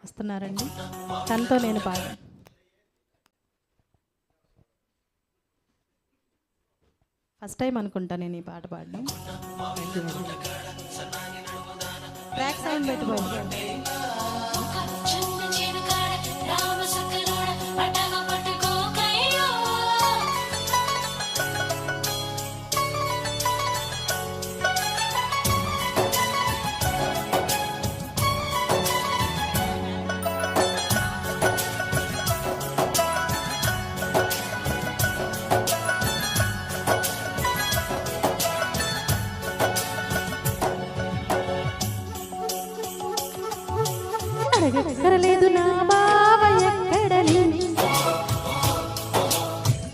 వస్తున్నారండి. తనతో నేను పాడాను. ఫస్ట్ టైం అనుకుంటా నేను ఈ పాట పాడడం. ట్రాక్ సౌండ్ పెట్టుకోండి. అడగక్కరలేదు నా బావ ఎక్కడని,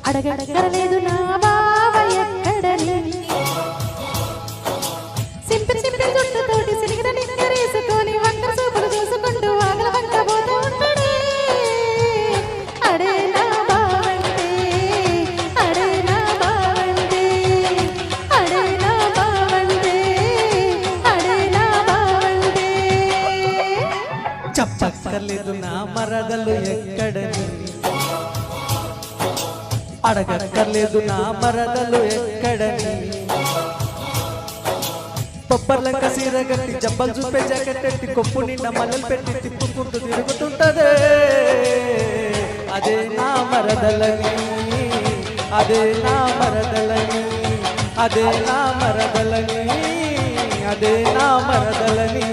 అడగక్కరలేదు నా బావ ఎక్కడని, సింపిరి సింపిరి జుట్టుతోటి సిరిగిన నిక్కరేసుకొని వంకర సూపులు చూసుకుంటూ వాగల వంక పోతూ ఉంటాడే. అడే నా బావంటే, అడే నా బావంటే, అడే నా బావంటే, అడే నా బావంటే. చెప్పక్కర్లేదు నా మరదలు ఎక్కడని, అడగక్కర్లేదు నా మరదలు ఎక్కడని, బొబ్బర్లంక సీర గట్టి జబ్బలు చూపే జాకెట్ పెట్టి కొప్పు నిండా మల్లెలు పెట్టి తిప్పుకుంటూ తిరుగుతుంటదే. అదే నా మరదలని, అదే నా మరదలని, అదే నా మరదలని, అదే నా మరదలని.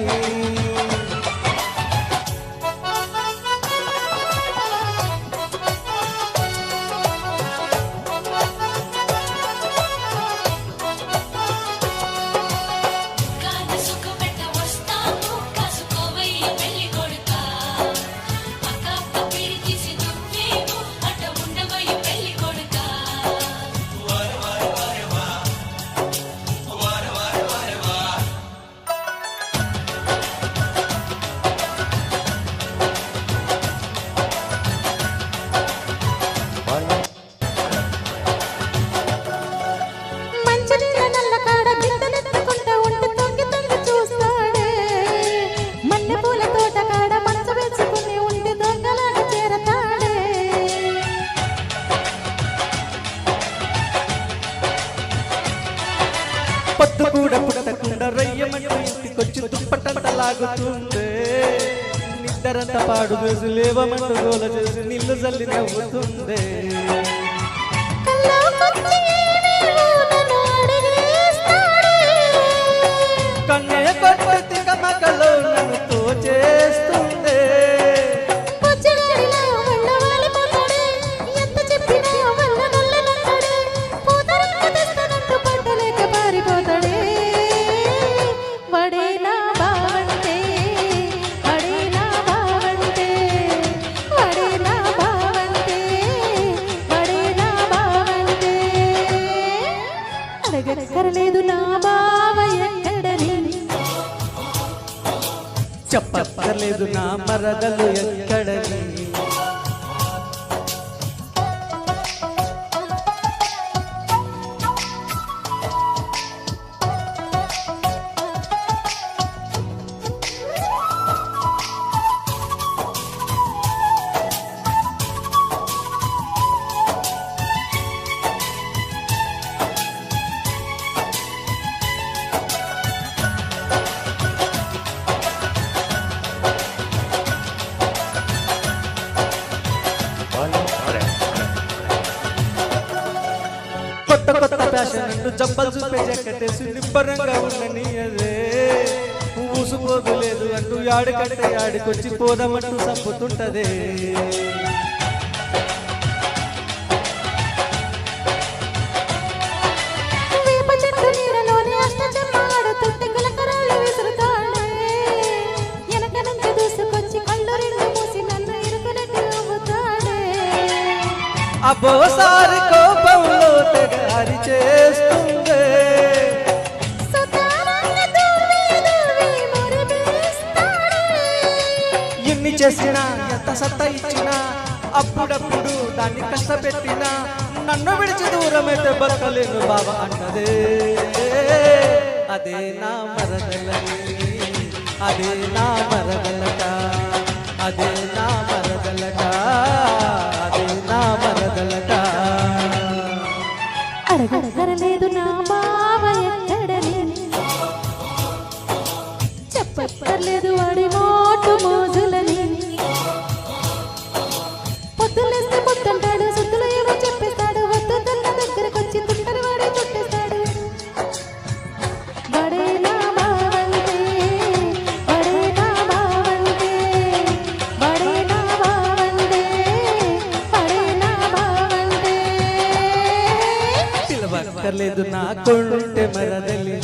పొద్దు కూడా పుట్టకుండా రయ్యమంటూ ఇంటికొచ్చి దుప్పటంత లాగుతుందే. నిద్దరంతా పాడు వేసి లేవమంటూ గోల చేసి నీళ్లు జల్లి నవ్వుతుందే. కన్నే కొట్టి కమకలో నన్ను తోచేస్తుందే. అడగక్కరలేదు నా బావ ఎక్కడని, చెప్పక్కర్లేదు నా మరదలు ఎక్కడని. కొత్త కొత్త ఫ్యాషన్ అంటూ జబ్బలు చూపే జక్కటేసి నిబ్బరంగా ఉండని అదే. ఊసుకోదు అంటూ యాడికంటే యాడికొచ్చి పోదామంటూ చంపుతుంటదే. అబ్బోసారి కోపంలో తెగ అరిచేస్తుందే. ఎన్ని చేసినా ఎంత సత్తా ఇచ్చినా అప్పుడప్పుడు దాన్ని కష్టపెట్టినా నన్ను విడిచి దూరమైతే బతకలేను బాబా అంటదే. అదే నా మరదలని, అదే నా మరదలట, చెప్పక్కర్లేదు నా కొంటే మరదలి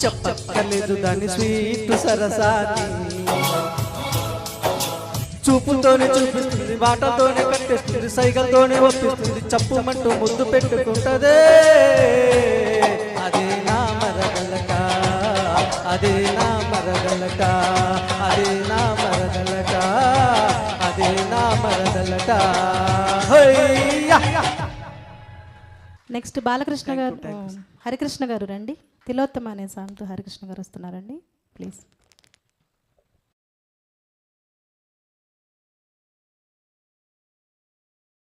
చెప్పక్కర్లేదు దాని స్వీట్ సరసాని చూపుతోనే చూపిస్తుంది మాటతోనే కట్టేస్తుంది సైగలతోనే ఒప్పిస్తుంది చప్పుమంటూ ముద్దు పెట్టుకుంటదే అదే నా మరదలక అదే నా మరదలక అదే నా మరదలక అదే నా మరదలక నెక్స్ట్ బాలకృష్ణ గారు హరికృష్ణ గారు రండి. తిలోత్తమ అనే సాంగ్తో హరికృష్ణ గారు వస్తున్నారండి. ప్లీజ్.